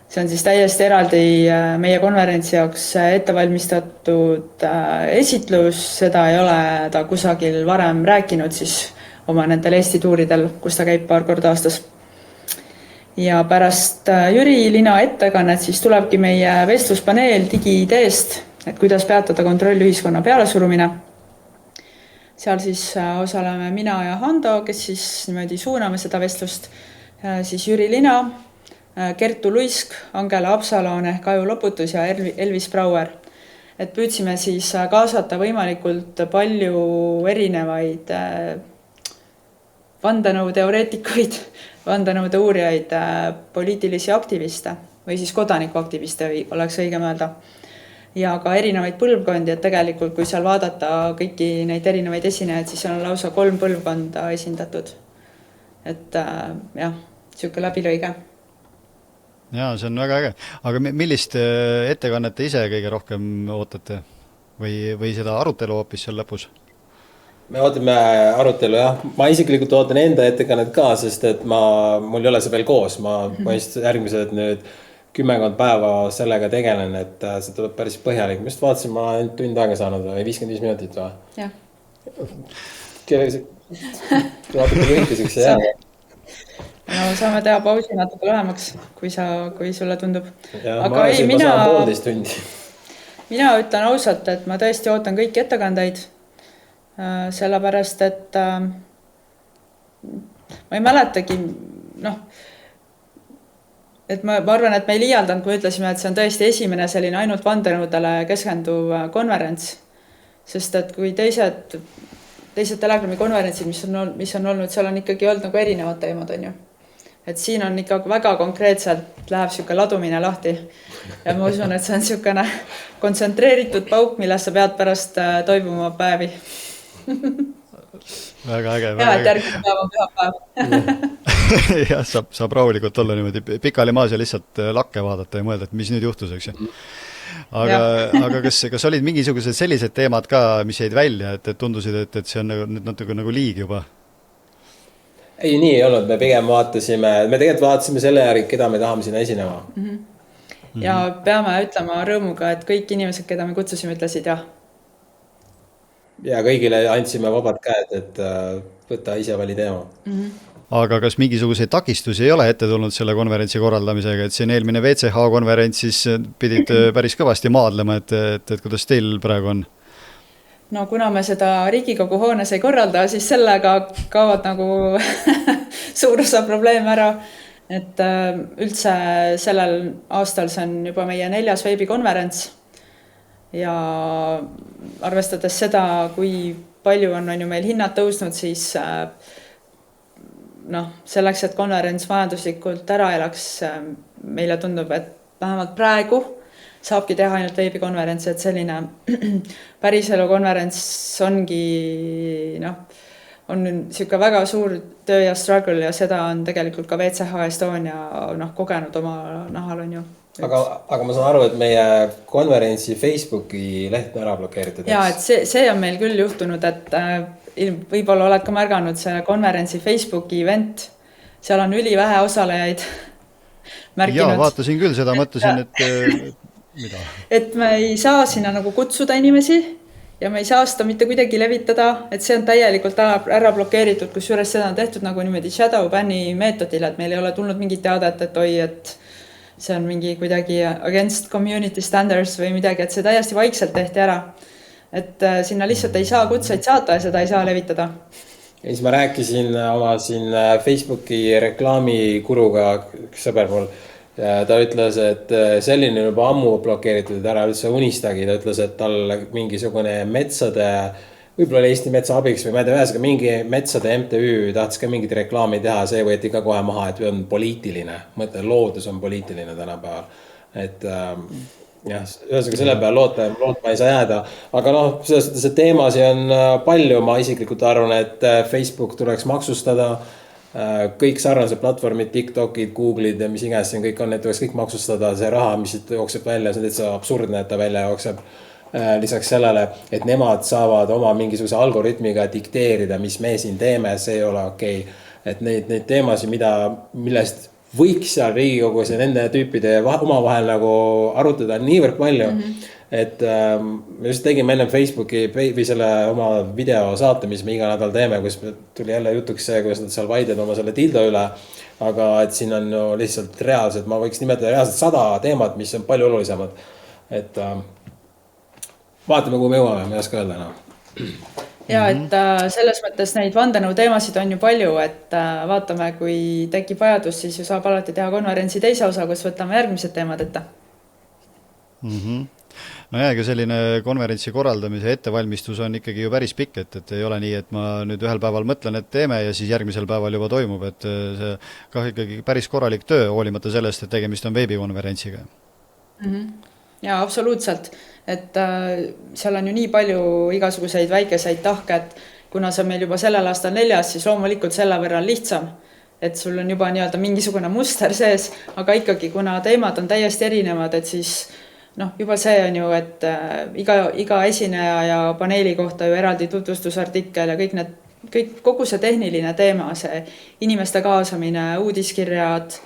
[SPEAKER 3] See on siis täiesti eraldi meie konverentsi jaoks ettevalmistatud esitlus, seda ei ole ta kusagil varem rääkinud siis oma nendel Eesti tuuridel, kus ta käib paar korda aastas. Ja pärast Jüri Lina ettekannet siis tulebki meie vestluspaneel digiideest, et kuidas peatada kontroll ühiskonna pealesurumine. Seal siis osaleme mina ja Hando, kes siis niimoodi suuname seda vestlust, siis Jüri Lina, Kertu Luisk, Angela Absalon ehk Aju Loputus ja Elvis Brauer. Et püüdsime siis kaasata võimalikult palju erinevaid vandenõuteoreetikuid, vandenõude uurijaid, poliitilisi aktiviste või siis kodanikuaktiviste oleks õigem öelda. Ja ka erinevaid põlvkondi, et tegelikult kui seal vaadata kõiki neid erinevaid esinejaid, siis on lausa 3 põlvkonda esindatud. Et jah, siuke läbilõige.
[SPEAKER 1] Ja, see on väga äge. Aga millist ettekannet te ise kõige rohkem ootate? Või seda arutelu hoopis seal lõpus?
[SPEAKER 2] Me ootame arutelu, jah. Ma isiklikult ootan enda ettekannet ka, sest et mul ei ole see veel koos. Ma just järgmised nüüd 10 päeva sellega tegelen, et see tuleb päris põhjalik. Ma just vaatasin, ma olen tund aega saanud või 55 minutit või?
[SPEAKER 3] Jah.
[SPEAKER 2] Natuke lühikeseks ja jääma.
[SPEAKER 3] No saame teha pausi natuke lühemaks, kui sulle tundub.
[SPEAKER 2] Ja, aga ma saan 1,5 tundi.
[SPEAKER 3] Mina ütlen ausalt, et ma tõesti ootan kõiki ettekandeid. Sellepärast, et ma ei mäletagi, et ma arvan, et me ei liialdanud, kui ütlesime, et see on tõesti esimene selline ainult vandenõudele keskenduv konverents, sest et kui teised Telegrami konverentsid, mis on olnud, seal on ikkagi olnud nagu erinevad teemad, on ju. Et siin on ikka väga konkreetselt läheb siuke ladumine lahti ja ma usun, et see on siukene kontsentreeritud pauk, millest sa pead pärast toimuma päevi.
[SPEAKER 1] Väga äge.
[SPEAKER 3] Ja, et järgmine päev on pühapäev.
[SPEAKER 1] Jah, saab rahulikult olla niimoodi pikali maas ja lihtsalt lakke vaadata ja mõelda, et mis nüüd juhtus, eks ju. Aga kas olid mingisugused sellised teemad ka, mis jäid välja, et tundusid, et see on nüüd natuke nagu liig juba?
[SPEAKER 2] ei, nii ei olnud, me pigem me tegelikult vaatasime selle järgi, keda me tahame sinna esinema.
[SPEAKER 3] Ja peame ütlema rõõmuga, et kõik inimesed, keda me kutsusime, ütlesid jah.
[SPEAKER 2] Ja kõigile andsime vabad käed, et võtta ise vali teema.
[SPEAKER 1] Aga kas mingisuguseid takistusi ei ole ette tulnud selle konverentsi korraldamisega, et siin eelmine VCH konverents siis pidid päris kõvasti maadlema, et kuidas teil praegu on?
[SPEAKER 3] No kuna me seda Riigikogu hoones ei korralda, siis sellega kaovad nagu suur osa probleeme ära. Et üldse sellel aastal see on juba meie 4. veebikonverents ja arvestades seda, kui palju on ju meil hinnad tõusnud, siis selleks, et konverents majanduslikult ära elaks, meile tundub, et vähemalt praegu saabki teha ainult veebikonverents, et selline päriselu konverents ongi, on niisugune väga suur töö ja struggle ja seda on tegelikult ka VCH Estonia kogenud oma nahal, on ju.
[SPEAKER 2] Aga ma saan aru, et meie konverentsi Facebooki leht on ära blokeeritud.
[SPEAKER 3] Ja, et see on meil küll juhtunud, et võib-olla oled ka märganud see konverentsi Facebooki event. Seal on ülivähe osalejaid märkinud.
[SPEAKER 1] Jaa, vaatasin küll seda, mõtlesin, et mida?
[SPEAKER 3] Et me ei saa sinna nagu kutsuda inimesi ja me ei saa seda mitte kuidagi levitada, et see on täielikult ära blokeeritud, kus juures seda on tehtud nagu niimoodi shadow banni meetodil, et meil ei ole tulnud mingit teadet, et oi, et see on mingi kuidagi against community standards või midagi, et see täiesti vaikselt tehti ära. Et sinna lihtsalt ei saa kutseid saata ja seda ei saa levitada.
[SPEAKER 2] Ja siis ma rääkisin oma siin Facebooki reklaamikuruga, üks sõber mul, ta ütles, et selline juba ammu blokeeritud, ära üldse unistagi. Ta ütles, et tal mingisugune metsade, võib-olla Eesti Metsa abiks või ma ei tea, ühesega mingi metsade MTÜ tahtis ka mingit reklaami teha, see võeti ka kohe maha, et on poliitiline. Mõtle, loodus on poliitiline tänapäeval. Et jah, ühesega selle peale lootma ei saa jääda. Aga selles mõttes, et teemasi on palju. Ma isiklikult arvan, et Facebook tuleks maksustada. Kõik sarnased platvormid, TikTokid, Google'id ja mis iganes siin kõik on, need tuleks kõik maksustada. See raha, mis jookseb välja, see on täitsa absurdne, et ta välja jookseb. Lisaks sellele, et nemad saavad oma mingisuguse algoritmiga dikteerida, mis me siin teeme, see ei ole okei. Et neid teemasi, millest võiks seal Riigikogus ja nende tüüpide omavahel nagu arutada niivõrd palju, et me just tegime enne Facebooki või selle oma video saate, mis me iga nädal teeme, kus tuli jälle jutuks see, kuidas nad seal vaidlevad oma selle dildo üle, aga et siin on ju lihtsalt reaalselt, ma võiks nimetada reaalselt 100 teemat, mis on palju olulisemad. Et vaatame, kuhu me jõuame, ma ei oska öelda enam.
[SPEAKER 3] Ja, et selles mõttes neid vandenõu teemasid on ju palju, et vaatame, kui tekib vajadus, siis ju saab alati teha konverentsi teise osa, kus võtame järgmised teemad ette.
[SPEAKER 1] No jääga selline konverentsi korraldamise ettevalmistus on ikkagi ju päris pikk, et ei ole nii, et ma nüüd ühel päeval mõtlen, et teeme ja siis järgmisel päeval juba toimub, et see ka ikkagi päris korralik töö, hoolimata sellest, et tegemist on veebikonverentsiga.
[SPEAKER 3] Ja, absoluutselt. Et seal on ju nii palju igasuguseid väikeseid tahke, et kuna see on meil juba sellel aastal 4, siis loomulikult selle võrra lihtsam, et sul on juba nii-öelda mingisugune muster sees, aga ikkagi, kuna teemad on täiesti erinevad, et siis juba see on ju, et iga esineja ja paneeli kohta ju eraldi tutvustusartikkel ja kogu see tehniline teema, see inimeste kaasamine, uudiskirjad,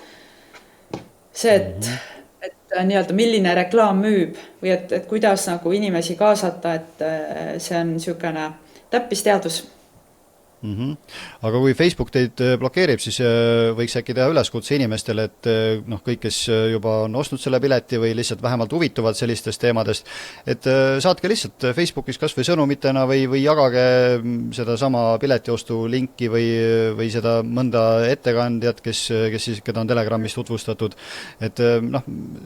[SPEAKER 3] see, et nii-öelda milline reklaam müüb või et kuidas nagu inimesi kaasata, et see on niisugune täppisteadus.
[SPEAKER 1] Aga kui Facebook teid blokeerib, siis võiks äkki teha üleskutse inimestele, et kõik, kes juba on ostnud selle pileti või lihtsalt vähemalt huvituvad sellistest teemadest, et saatke lihtsalt Facebookis kas või sõnumitena või jagage seda sama piletiostu linki või seda mõnda ettekandjat, keda on Telegrammis tutvustatud. Et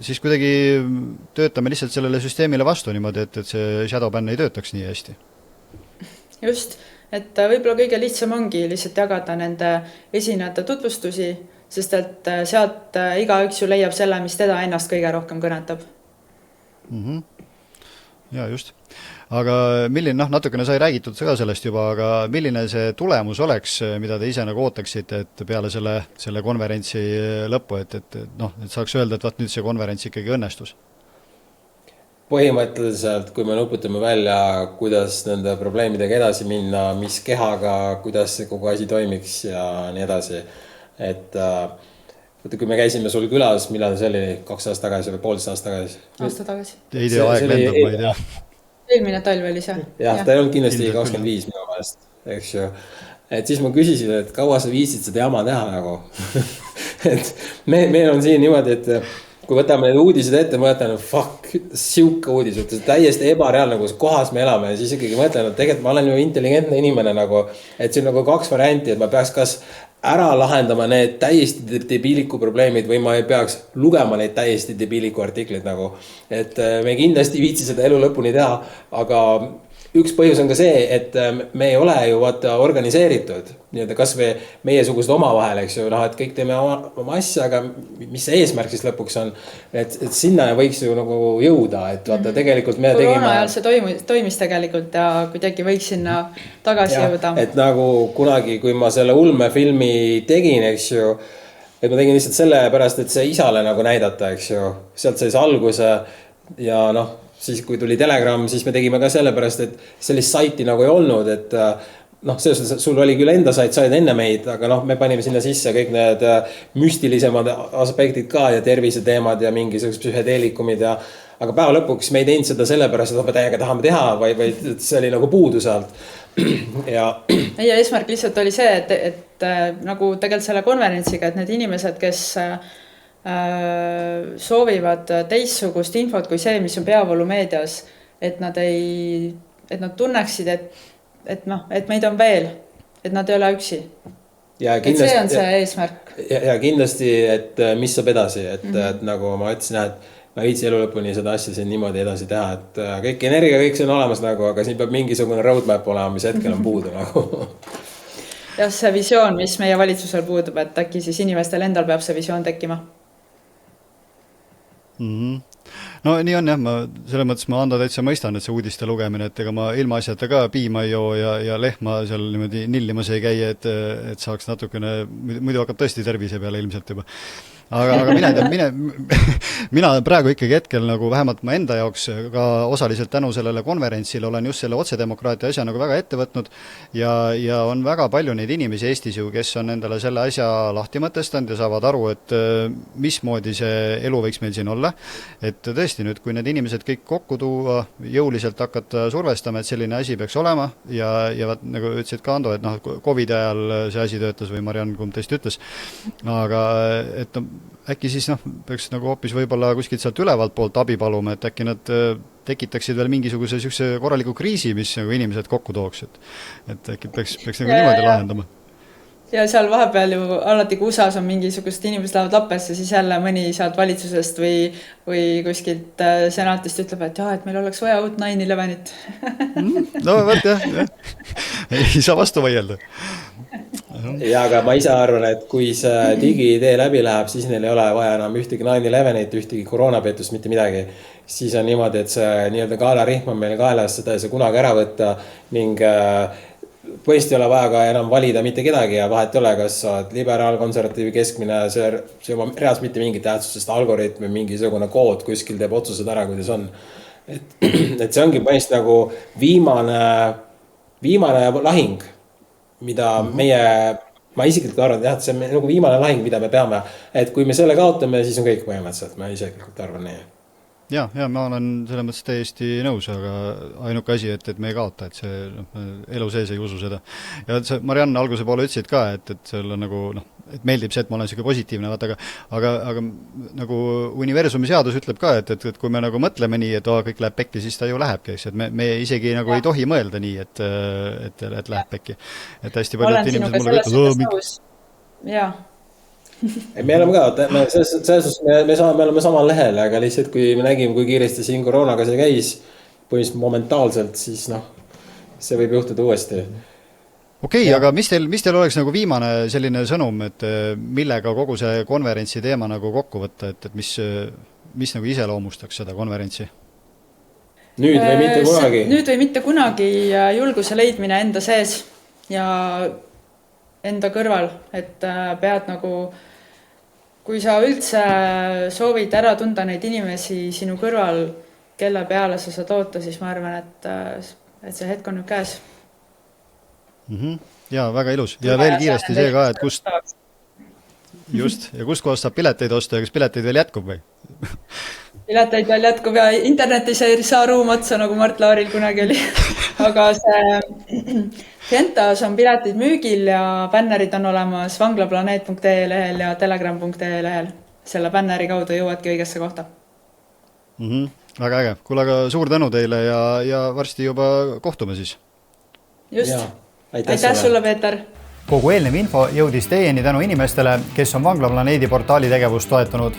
[SPEAKER 1] siis kuidagi töötame lihtsalt sellele süsteemile vastu niimoodi, et see shadowban ei töötaks nii hästi.
[SPEAKER 3] Just. Et võib-olla kõige lihtsam ongi lihtsalt jagada nende esinejate tutvustusi, sest et sealt igaüks ju leiab selle, mis teda ennast kõige rohkem kõnetab.
[SPEAKER 1] Ja just. Aga milline, natukene sai räägitud ka sellest juba, aga milline see tulemus oleks, mida te ise nagu ootaksite, et peale selle konverentsi lõppu, et saaks öelda, et nüüd see konverents ikkagi õnnestus?
[SPEAKER 2] põhimõtteliselt, kui me nuputame välja, kuidas nende probleemidega edasi minna, mis kehaga, kuidas see kogu asi toimiks ja nii edasi. Et vaata, kui me käisime sul külas, millal see oli, 2 aastat tagasi või 1,5 aastat tagasi?
[SPEAKER 3] Aasta tagasi.
[SPEAKER 1] Ei tea, aeg lendab, ma ei tea.
[SPEAKER 3] Eelmine talv oli see.
[SPEAKER 2] Jah, ta ei olnud kindlasti 25 minu meelest, eks ju. Et siis ma küsisin, et kaua sa viisid seda jama teha nagu. Et meil on siin niimoodi, et kui võtame need uudised ette, ma mõtlen, fuck, siuke uudis, et täiesti ebareaalne, kus kohas me elame ja siis ikkagi mõtlen, et tegelikult ma olen ju intelligentne inimene nagu, et siin nagu 2 varianti, et ma peaks kas ära lahendama need täiesti debiiliku probleemid või ma ei peaks lugema neid täiesti debiiliku artikleid nagu. Et me kindlasti viitsi seda elu lõpuni teha, aga üks põhjus on ka see, et me ei ole ju vaata organiseeritud, nii-öelda kas või meiesugused omavahel, eks ju, et kõik teeme oma asja, aga mis see eesmärk siis lõpuks on, et sinna võiks ju nagu jõuda, et vaata tegelikult me tegime.
[SPEAKER 3] Koroona ajal see toimis tegelikult ja kuidagi võiks sinna tagasi jõuda.
[SPEAKER 2] Et nagu kunagi, kui ma selle ulmefilmi tegin, eks ju, et ma tegin lihtsalt selle pärast, et see isale nagu näidata, eks ju, sealt sai see alguse ja noh, siis kui tuli Telegram, siis me tegime ka sellepärast, et sellist saiti nagu ei olnud, et noh, sul oli küll enda sait, sa olid enne meid, aga noh, me panime sinna sisse kõik need müstilisemad aspektid ka ja terviseteemad ja mingisugused psühhedeelikumid ja aga päeva lõpuks me ei teinud seda sellepärast, et me täiega tahame teha, vaid see oli nagu puudu sealt. Ja
[SPEAKER 3] eesmärk lihtsalt oli see, et nagu tegelikult selle konverentsiga, et need inimesed, kes soovivad teistsugust infot kui see, mis on peavoolumeedias, et nad tunneksid, et meid on veel, et nad ei ole üksi. Et see on see eesmärk.
[SPEAKER 2] Ja kindlasti, et mis saab edasi, et nagu ma ütlesin, et ma viitsi elu lõpuni seda asja siin niimoodi edasi teha, et kõik energia, kõik see on olemas nagu, aga siin peab mingisugune roadmap olema, mis hetkel on puudu nagu.
[SPEAKER 3] Ja see visioon, mis meie valitsusel puudub, et äkki siis inimestel endal peab see visioon tekkima.
[SPEAKER 1] No nii on jah, selles mõttes ma anda täitsa mõistan, et see uudiste lugemine, et ega ma ilma asjata ka piima ei joo ja lehma seal niimoodi nillimas ei käi, et saaks natukene, muidu hakkab tõesti tervise peale ilmselt juba. Aga mina praegu ikkagi hetkel nagu vähemalt ma enda jaoks ka osaliselt tänu sellele konverentsile olen just selle otsedemokraatia asja nagu väga ette võtnud ja on väga palju neid inimesi Eestis ju, kes on endale selle asja lahti mõtestanud ja saavad aru, et mismoodi see elu võiks meil siin olla. Et tõesti nüüd, kui need inimesed kõik kokku tuua, jõuliselt hakata survestama, et selline asi peaks olema ja nagu ütlesid ka Ando, et noh, COVID ajal see asi töötas või Mariann, kumb teist ütles, aga et äkki siis peaks nagu hoopis võib-olla kuskilt sealt ülevalt poolt abi paluma, et äkki nad tekitaksid veel mingisuguse sükse korraliku kriisi, mis nagu inimesed kokku tooks, et äkki peaks nagu niimoodi lahendama.
[SPEAKER 3] Ja seal vahepeal ju alati, kui USA-s on mingisugused inimesed lähevad lappesse, siis jälle mõni sealt valitsusest või kuskilt senatist ütleb, et jah, et meil oleks vaja uut 9/11.
[SPEAKER 1] No võt jah. Ei saa vastu vaielda.
[SPEAKER 2] Ja aga ma ise arvan, et kui see digiidee läbi läheb, siis neil ei ole vaja enam ühtegi 9/11, ühtegi koroonapeetust, mitte midagi. Siis on niimoodi, et see nii-öelda kaelarihm on meil kaelas, seda ei saa kunagi ära võtta ning põhimõtteliselt ei ole vaja ka enam valida mitte kedagi ja vahet ei ole, kas sa oled liberaal, konservatiivi, keskmine, see oma reaalselt mitte mingit tähtsusest algoritm või mingisugune kood kuskil teeb otsused ära, kuidas on. Et see ongi põhimõtteliselt nagu viimane lahing, mida ma isiklikult arvan, et see on nagu viimane lahing, mida me peame, et kui me selle kaotame, siis on kõik põhimõtteliselt, ma isiklikult arvan nii.
[SPEAKER 1] Ja ma olen selles mõttes täiesti nõus, aga ainuke asi, et me ei kaota, et see elu sees ei usu seda. Ja see Mariann alguse poole ütlesid ka, et seal on nagu, et meeldib see, et ma olen selline positiivne, aga nagu universumi seadus ütleb ka, et kui me nagu mõtleme nii, et kõik läheb pekki, siis ta ju lähebki, eks, et me isegi nagu ei tohi mõelda nii, et läheb pekki. Et hästi paljud inimesed mulle
[SPEAKER 3] ütlevad, jaa.
[SPEAKER 2] Me oleme ka, me oleme samal lehel, aga lihtsalt kui me nägime, kui kiiresti siin koroonaga see käis, põhimõtteliselt momentaalselt, siis see võib juhtuda uuesti.
[SPEAKER 1] Okei, aga mis teil oleks nagu viimane selline sõnum, et millega kogu see konverentsi teema nagu kokku võtta, et mis nagu iseloomustaks seda konverentsi?
[SPEAKER 2] Nüüd või mitte kunagi?
[SPEAKER 3] Nüüd või mitte kunagi julguse leidmine enda sees ja enda kõrval, et pead nagu, kui sa üldse soovid ära tunda neid inimesi sinu kõrval, kelle peale sa saad oota, siis ma arvan, et see hetk on nüüd käes.
[SPEAKER 1] Jaa, väga ilus. Ja veel kiiresti see ka, et kust kohast saab pileteid osta ja kas pileteid veel jätkub või?
[SPEAKER 3] Pileteid veel jätkub ja internetis ei saa ruum otsa, nagu Mart Laaril kunagi oli. Aga see Gentas on piletid müügil ja bännerid on olemas vanglaplaneet.ee lehel ja telegram.ee lehel. Selle bänneri kaudu jõuadki õigesse kohta.
[SPEAKER 1] Väga äge. Kuule, aga suur tänu teile ja varsti juba kohtume siis.
[SPEAKER 3] Just. Aitäh sulle, Peeter!
[SPEAKER 1] Kogu eelnev info jõudis teieni tänu inimestele, kes on Vanglaplaneedi portaali tegevust toetanud.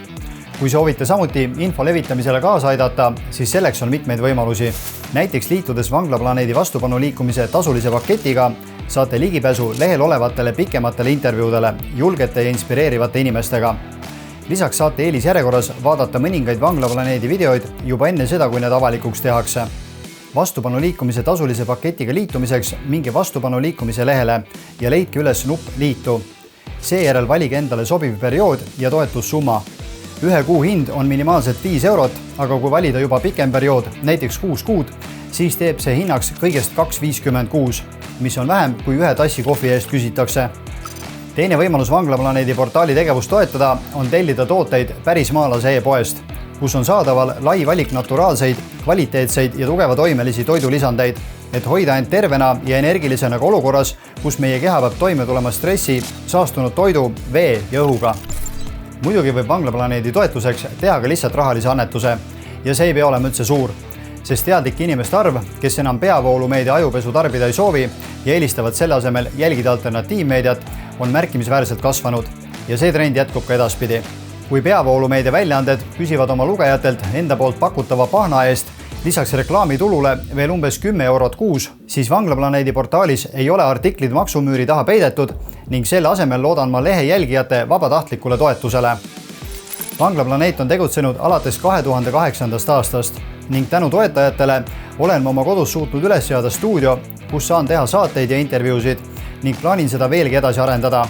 [SPEAKER 1] Kui soovite samuti info levitamisele kaasa aidata, siis selleks on mitmeid võimalusi. Näiteks liitudes Vanglaplaneedi vastupanuliikumise tasulise paketiga saate ligipääsu lehel olevatele pikematele intervjuudele julgete ja inspireerivate inimestega. Lisaks saate eelisjärjekorras vaadata mõningaid Vanglaplaneedi videoid juba enne seda, kui need avalikuks tehakse. Vastupanuliikumise tasulise paketiga liitumiseks minge vastupanuliikumise lehele ja leidke üles nupp liitu. Seejärel valige endale sobiv periood ja toetussumma. 1 kuu hind on minimaalselt 5 €, aga kui valida juba pikem periood, näiteks 6 kuud, siis teeb see hinnaks kõigest 2,56, mis on vähem kui 1 tassi kohvi eest küsitakse. Teine võimalus Vanglaplaneedi portaali tegevust toetada on tellida tooteid pärismaalase e-poest, kus on saadaval lai valik naturaalseid, kvaliteetseid ja tugeva toimelisi toidulisandeid, et hoida end tervena ja energilisena ka olukorras, kus meie keha peab toime tulema stressi, saastunud toidu, vee ja õhuga. Muidugi võib Vanglaplaneedi toetuseks teha ka lihtsalt rahalise annetuse ja see ei pea olema üldse suur, sest teadlik inimeste arv, kes enam peavoolumeedia ajupesu tarbida ei soovi ja eelistavad selle asemel jälgida alternatiivmeediat, on märkimisväärselt kasvanud ja see trend jätkub ka edaspidi. Kui peavoolumeedia väljaanded küsivad oma lugejatelt enda poolt pakutava pahna eest lisaks reklaamitulule veel umbes 10 € kuus, siis Vanglaplaneedi portaalis ei ole artiklid maksumüüri taha peidetud ning selle asemel loodan ma lehe jälgijate vabatahtlikule toetusele. Vanglaplaneet on tegutsenud alates 2008. aastast ning tänu toetajatele olen ma oma kodus suutnud üles seada stuudio, kus saan teha saateid ja intervjuusid ning plaanin seda veelgi edasi arendada.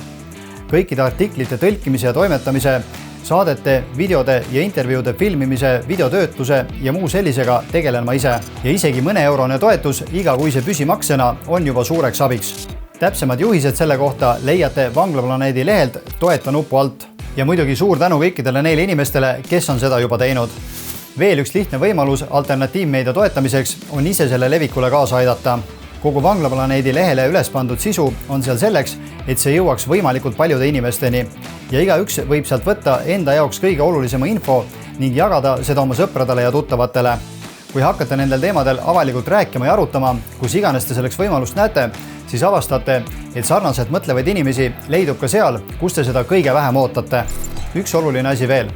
[SPEAKER 1] Kõikide artiklite tõlkimise ja toimetamise, saadete, videode ja intervjuude filmimise, videotöötluse ja muu sellisega tegelen ma ise ja isegi mõne eurone toetus igakuise püsimaksena on juba suureks abiks. Täpsemad juhised selle kohta leiate Vanglaplaneedi lehelt toeta nupu alt ja muidugi suur tänu kõikidele neile inimestele, kes on seda juba teinud. Veel üks lihtne võimalus alternatiivmeedia toetamiseks on ise selle levikule kaasa aidata. Kogu Vanglaplaneedi lehele üles pandud sisu on seal selleks, et see jõuaks võimalikult paljude inimesteni ja igaüks võib sealt võtta enda jaoks kõige olulisema info ning jagada seda oma sõpradele ja tuttavatele. Kui hakkate nendel teemadel avalikult rääkima ja arutama, kus iganes te selleks võimalust näete, siis avastate, et sarnaselt mõtlevaid inimesi leidub ka seal, kus te seda kõige vähem ootate. Üks oluline asi veel.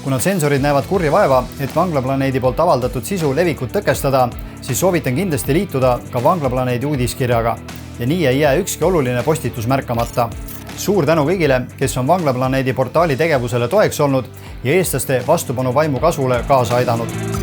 [SPEAKER 1] Kuna sensorid näevad kurja vaeva, et Vanglaplaneedi poolt avaldatud sisu levikut tõkestada, siis soovitan kindlasti liituda ka Vanglaplaneedi uudiskirjaga ja nii ei jää ükski oluline postitus märkamata. Suur tänu kõigile, kes on Vanglaplaneedi portaali tegevusele toeks olnud ja eestlaste vastupanu vaimu kasvule kaasa aidanud.